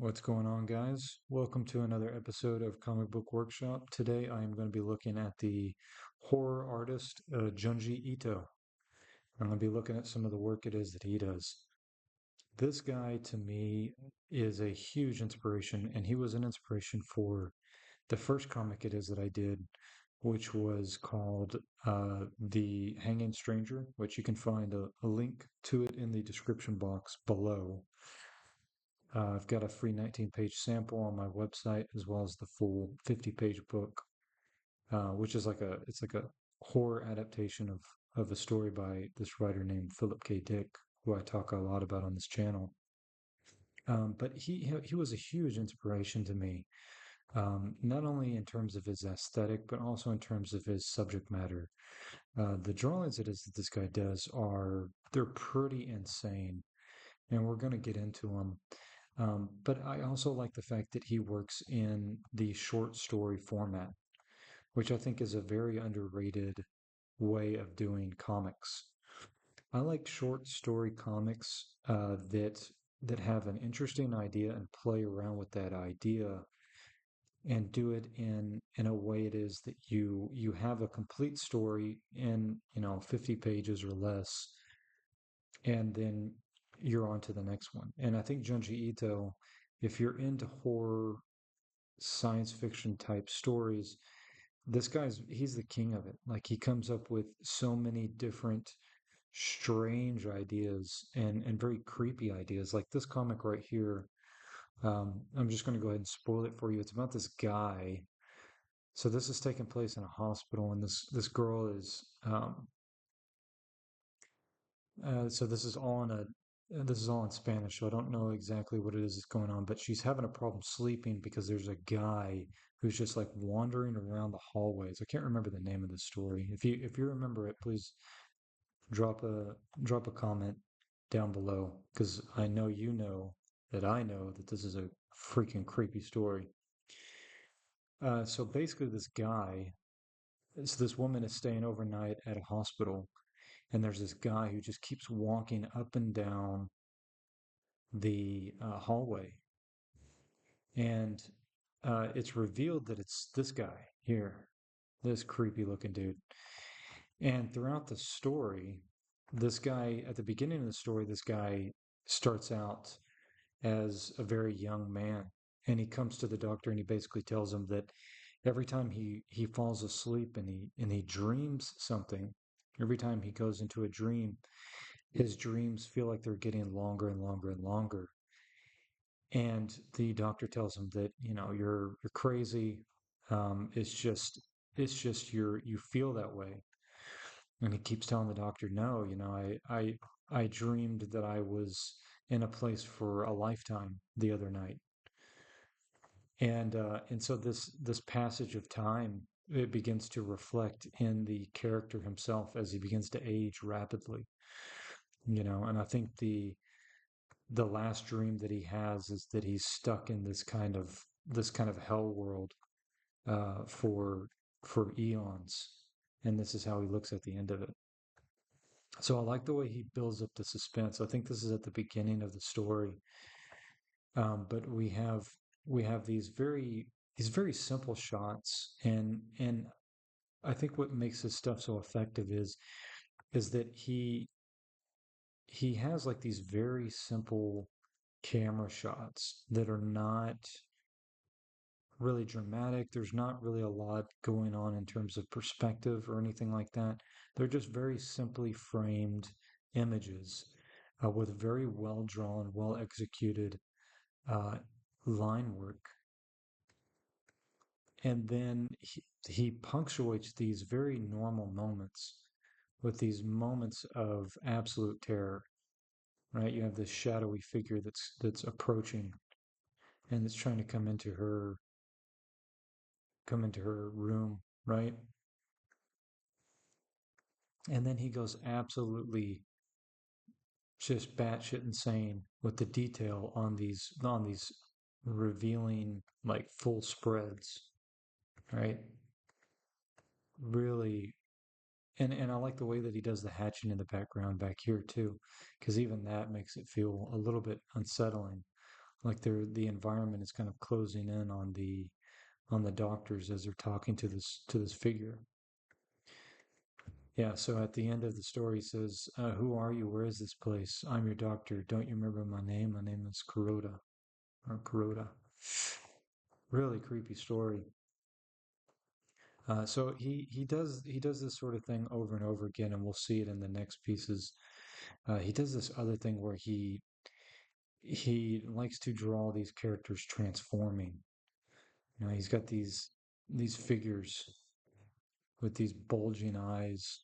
What's going on, guys? Welcome to another episode of Comic Book Workshop. Today I am going to be looking at the horror artist Junji Ito. I'm going to be looking at some of the work it is that he does. This guy, to me, is a huge inspiration, and he was an inspiration for the first comic it is that I did, which was called The Hanging Stranger, which you can find a link to it in the description box below. I've got a free 19-page sample on my website as well as the full 50-page book, which is it's like a horror adaptation of a story by this writer named Philip K. Dick, who I talk a lot about on this channel. But he was a huge inspiration to me, not only in terms of his aesthetic, but also in terms of his subject matter. The drawings it is that this guy does they're pretty insane, and we're going to get into them. But I also like the fact that he works in the short story format, which I think is a very underrated way of doing comics. I like short story comics that have an interesting idea and play around with that idea and do it in a way it is that you have a complete story in 50 pages or less, and then you're on to the next one. And I think Junji Ito, if you're into horror, science fiction type stories, he's the king of it. Like, he comes up with so many different strange ideas and very creepy ideas. Like this comic right here. I'm just going to go ahead and spoil it for you. It's about this guy. So this is taking place in a hospital, and this girl is so this is all in Spanish, so I don't know exactly what it is that's going on, but she's having a problem sleeping because there's a guy who's just like wandering around the hallways. I can't remember the name of the story. If you remember it, please drop a comment down below, because I know you know that I know that this is a freaking creepy story. So basically, this woman is staying overnight at a hospital, and there's this guy who just keeps walking up and down the hallway, and it's revealed that it's this guy here, this creepy looking dude. And throughout the story, this guy, at the beginning of the story, this guy starts out as a very young man, and he comes to the doctor and he basically tells him that every time he falls asleep and he dreams something, every time he goes into a dream, his dreams feel like they're getting longer and longer and longer. And the doctor tells him that, you're crazy. It's just you feel that way. And he keeps telling the doctor, no, I dreamed that I was in a place for a lifetime the other night. And so this passage of time, it begins to reflect in the character himself as he begins to age rapidly. And I think the last dream that he has is that he's stuck in this kind of hell world for eons, and this is how he looks at the end of it. So I like the way he builds up the suspense. I think this is at the beginning of the story, but we have these very simple shots, and I think what makes his stuff so effective is that he has like these very simple camera shots that are not really dramatic. There's not really a lot going on in terms of perspective or anything like that. They're just very simply framed images with very well drawn, well executed uh, line work. And then he punctuates these very normal moments with these moments of absolute terror, right? You have this shadowy figure that's approaching, and it's trying to come into her room, right? And then he goes absolutely just batshit insane with the detail on these revealing like full spreads, right? Really, and I like the way that he does the hatching in the background back here too, because even that makes it feel a little bit unsettling. like the environment is kind of closing in on the doctors as they're talking to this figure. Yeah, so at the end of the story, he says, "Who are you? Where is this place? I'm your doctor. Don't you remember my name? My name is Kuroda or Kuroda." Really creepy story. So he does this sort of thing over and over again, and we'll see it in the next pieces. He does this other thing where he likes to draw these characters transforming. You know, he's got these figures with these bulging eyes.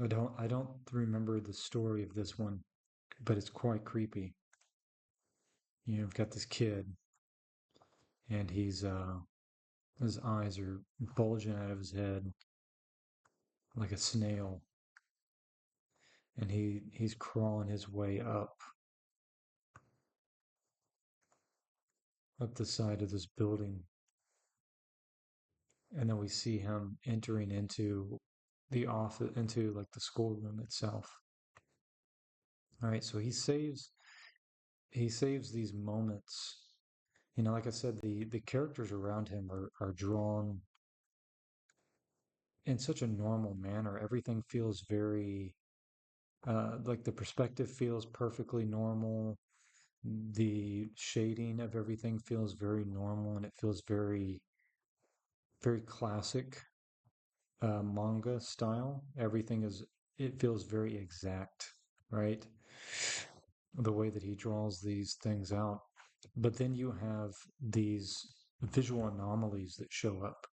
I don't remember the story of this one, but it's quite creepy. You know, you've got this kid, and his eyes are bulging out of his head like a snail, and he's crawling his way up the side of this building, and then we see him entering into the office, into like the schoolroom itself. All right, so he saves these moments. You know, like I said, the characters around him are drawn in such a normal manner. Everything feels very like the perspective feels perfectly normal. The shading of everything feels very normal, and it feels very classic manga style. It feels very exact, right? The way that he draws these things out. But then you have these visual anomalies that show up,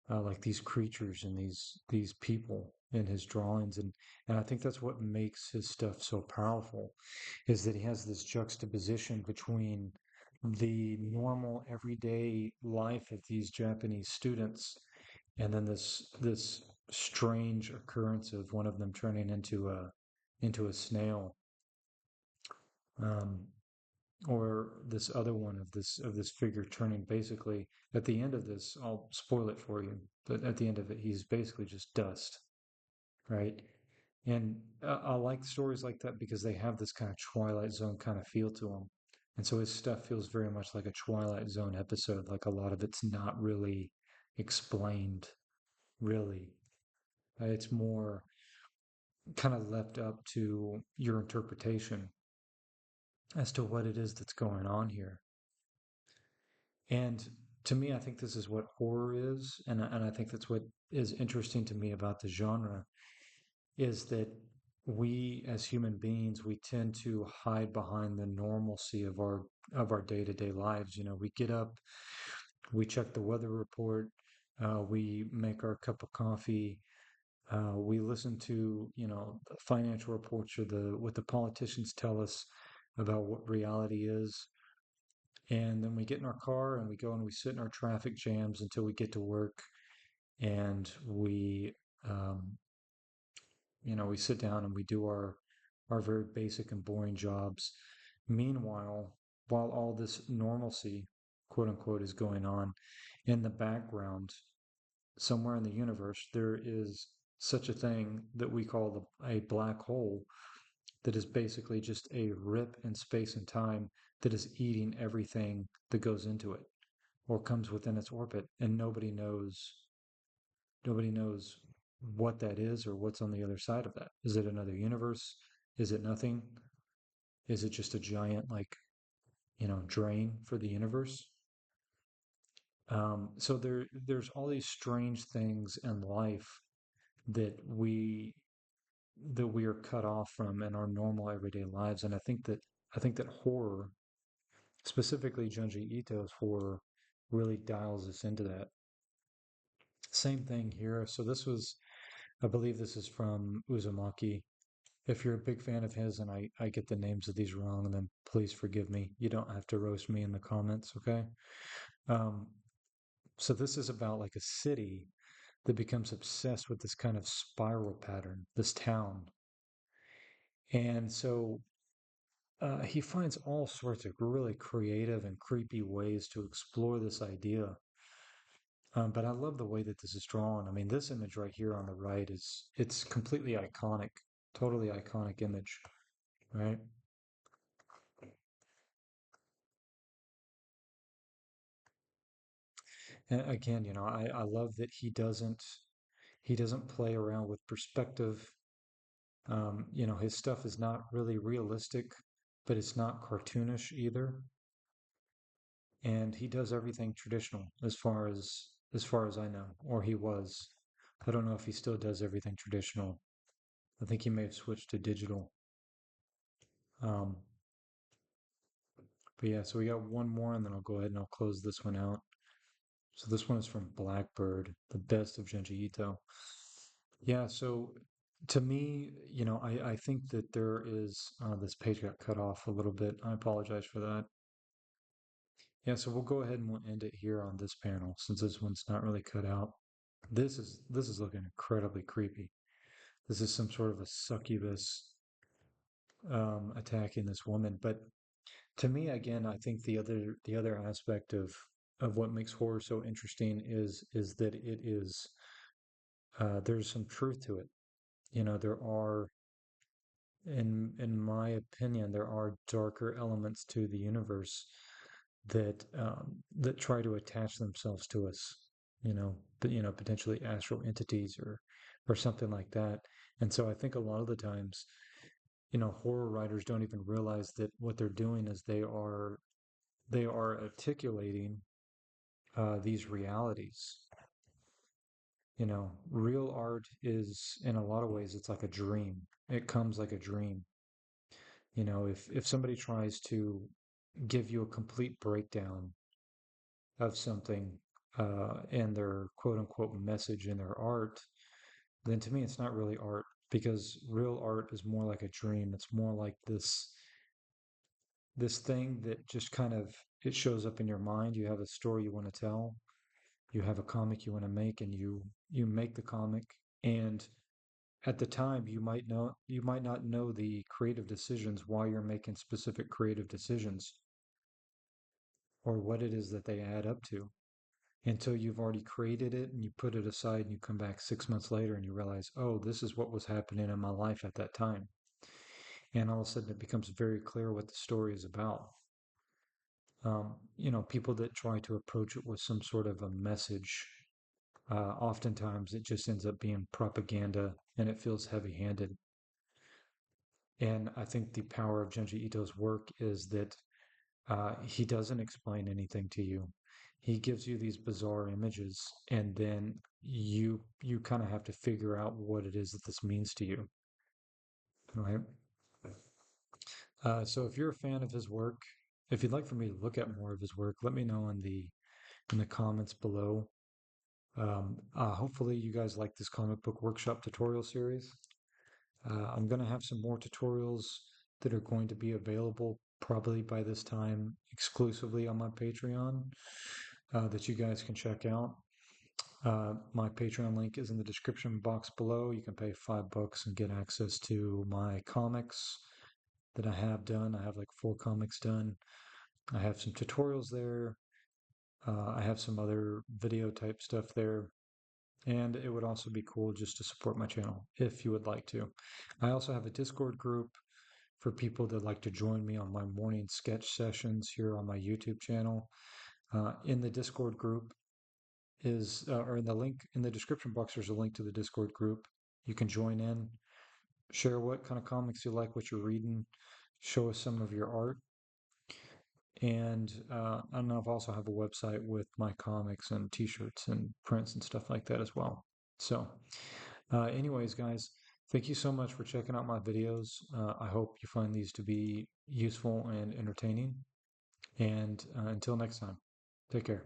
like these creatures and these people in his drawings, and I think that's what makes his stuff so powerful, is that he has this juxtaposition between the normal everyday life of these Japanese students, and then this strange occurrence of one of them turning into a snail, um, or this other one of this figure turning basically at the end of this. I'll spoil it for you, but at the end of it, he's basically just dust, right? And I like stories like that because they have this kind of Twilight Zone kind of feel to them. And so his stuff feels very much like a Twilight Zone episode, like a lot of it's not really explained, really. It's more kind of left up to your interpretation as to what it is that's going on here. And to me, I think this is what horror is, and I think that's what is interesting to me about the genre, is that we as human beings, we tend to hide behind the normalcy of our day-to-day lives. You know, we get up, we check the weather report, we make our cup of coffee, we listen to, you know, the financial reports or the what the politicians tell us about what reality is. And then we get in our car and we go and we sit in our traffic jams until we get to work, and um, we sit down and we do our very basic and boring jobs. Meanwhile, while all this normalcy, quote unquote, is going on in the background, somewhere in the universe, there is such a thing that we call a black hole, that is basically just a rip in space and time that is eating everything that goes into it or comes within its orbit, and nobody knows what that is or what's on the other side of that. Is it another universe? Is it nothing? Is it just a giant, like, drain for the universe? So there's all these strange things in life that we are cut off from in our normal everyday lives, and I think that horror, specifically Junji Ito's horror, really dials us into that. Same thing here. So I believe this is from Uzumaki. If you're a big fan of his and I get the names of these wrong, then please forgive me. You don't have to roast me in the comments, okay? Um, so this is about like a city that becomes obsessed with this kind of spiral pattern, this town. And so he finds all sorts of really creative and creepy ways to explore this idea. But I love the way that this is drawn. I mean, this image right here on the right it's completely iconic, totally iconic image, right? And again, I love that he doesn't play around with perspective. His stuff is not really realistic, but it's not cartoonish either. And he does everything traditional as far as I know, or he was. I don't know if he still does everything traditional. I think he may have switched to digital. Um, but yeah, so we got one more, and then I'll go ahead and I'll close this one out. So this one is from Blackbird, the best of Junji Ito. Yeah, so to me, I think that there is this page got cut off a little bit. I apologize for that. Yeah, so we'll go ahead and we'll end it here on this panel since this one's not really cut out. This is looking incredibly creepy. This is some sort of a succubus attacking this woman. But to me, again, I think the other aspect of what makes horror so interesting is that it is there's some truth to it. There are in my opinion, there are darker elements to the universe that try to attach themselves to us. But potentially astral entities or something like that. And so I think a lot of the times, horror writers don't even realize that what they're doing is they are articulating these realities. Real art is, in a lot of ways, it's like a dream. It comes like a dream. If somebody tries to give you a complete breakdown of something and their quote unquote message in their art, then to me it's not really art because real art is more like a dream. It's more like this thing that just kind of it shows up in your mind. You have a story you want to tell, you have a comic you want to make, and you make the comic. And at the time, you might not know the creative decisions why you're making specific creative decisions or what it is that they add up to until you've already created it and you put it aside and you come back 6 months later and you realize, oh, this is what was happening in my life at that time. And all of a sudden it becomes very clear what the story is about. People that try to approach it with some sort of a message, oftentimes it just ends up being propaganda and it feels heavy handed. And I think the power of Junji Ito's work is that he doesn't explain anything to you. He gives you these bizarre images, and then you kind of have to figure out what it is that this means to you, right? So if you're a fan of his work, if you'd like for me to look at more of his work, let me know in the comments below. Hopefully you guys like this comic book workshop tutorial series. I'm going to have some more tutorials that are going to be available probably by this time exclusively on my Patreon that you guys can check out. My Patreon link is in the description box below. You can pay $5 and get access to my comics that I have done. I have like 4 comics done. I have some tutorials there. I have some other video type stuff there. And it would also be cool just to support my channel if you would like to. I also have a Discord group for people that like to join me on my morning sketch sessions here on my YouTube channel. In the Discord group or in the link in the description box, there's a link to the Discord group. You can join in, share what kind of comics you like, what you're reading, show us some of your art. And I don't know, I also have a website with my comics and t-shirts and prints and stuff like that as well. So, anyways, guys, thank you so much for checking out my videos. I hope you find these to be useful and entertaining. And until next time, take care.